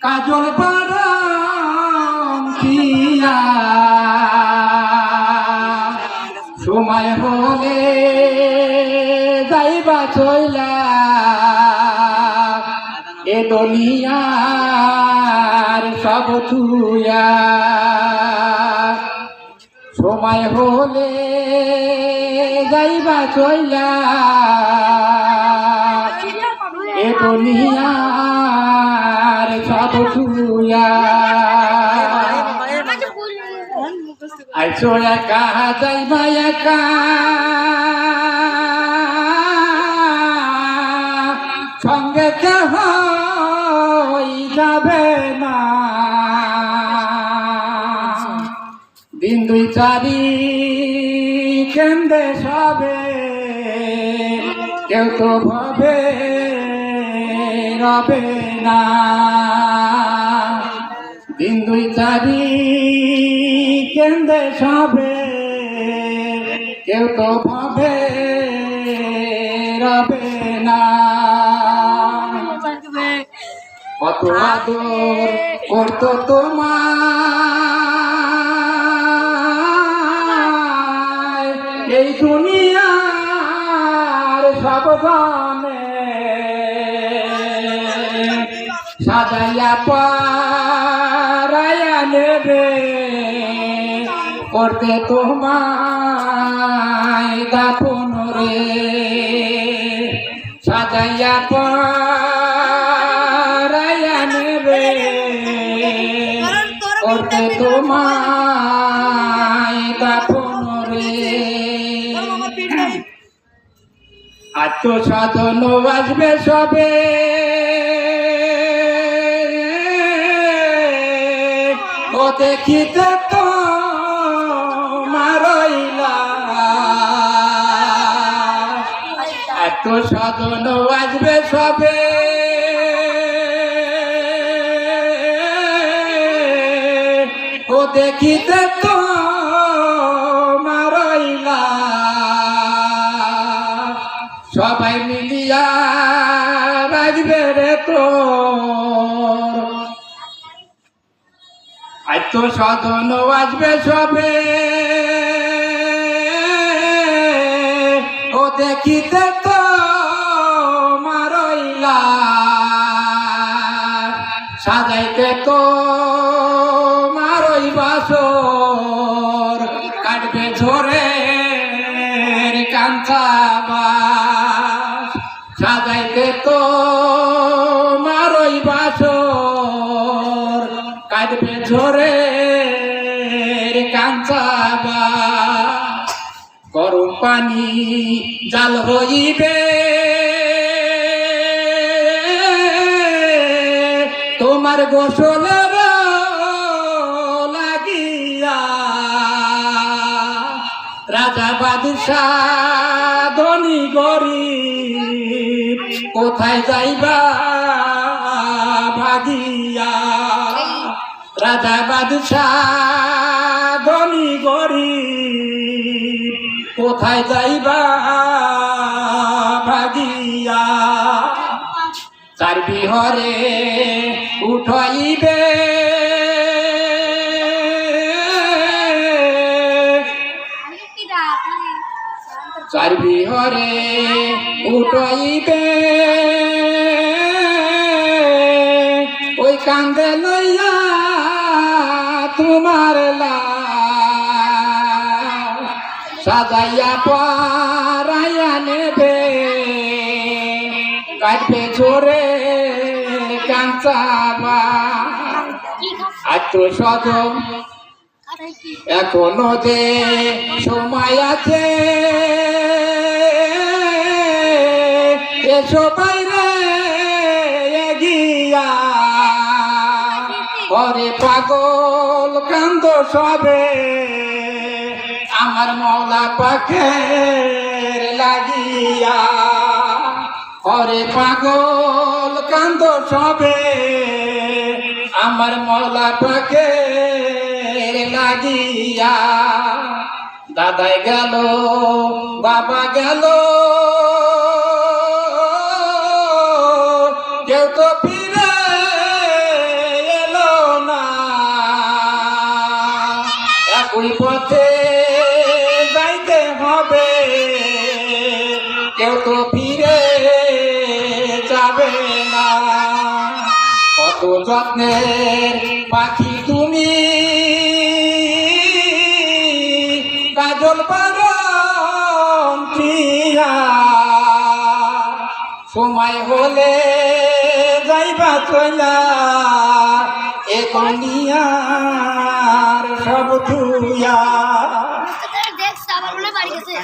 কাজল পারিয়া সময় হলে যাইবা চইলা এ দুনিয়ার সব তুইয়া সময় হলে যাইবা চইলা এ দুনিয়ার সব তুইয়া আইছো একা যাইবা একা সঙ্গে কেহ যাবে না দিন দুই চারি কেন্দ্রে সবে কেউ তো ভাবে রবে না দিন দুই চারি কেন্দ্রে সবে কেউ তো ভাবে রবে না কত আদর করতো তোমার এই দুনিয়ার সব জানে সাজাইয়া পারাইয়া নেবে করতে তোমায় দাফন রে সাজাইয়া পারাইয়া নেবে করতে তোমায় দাফন রে আত্মসাধন আসবে সবে ও দেখিতে তো মারইলা আত্মসাধন আসবে সবে ও দেখিতে তো মারইলা সবাই মিলিয়া রাখবে রে তোর আত্মসাধন আসবে সবে ও দেখিতে তো মারইলা সাজাইতে তো মারই বাসর কাটবে ঝরে কাঞ্চা বাস সাজাইতে তো মারই বাসর কাটবে ঝরে কাঞ্চা বাস গরম পানি জাল হইবে তোমার গোসলের লাগিয়া রাজা বাদশাহ ধনী গরিব কোথায় যাইবা ভাগিয়া রাজা বাদশাহ ধনী গরিব কোথায় যাইবা ভাগিয়া চার বিহরে উঠাইবে চার বিহরে উঠাইবে ওই কান্দে লইয়া তোমার লাশ সাজাইয়া পারাইয়া নেবে কাটবে ঝরে কাঞ্চা বাস আত্মসাধন এখনো যে সময় আছে এসো বাইরে এগিয়া ঘরে পাগল কান্দ সবে আমার মৌলা পাখের লাগিয়া ঘরে পাগল কান্দ সবে আমার মৌলা পাখের লাগিয়া দাদাই গেল বাবা গেল ওই পথে যাইতে হবে, কেউ তো ফিরে যাবে না। কত যত্নের পাখি তুমি, কাজল বারণ প্রিয়া, সময় হলে যাইবা চলা এ দুনিয়ার সব ধুইয়া। দেখছ আমার মনে বাড়ি গেছে।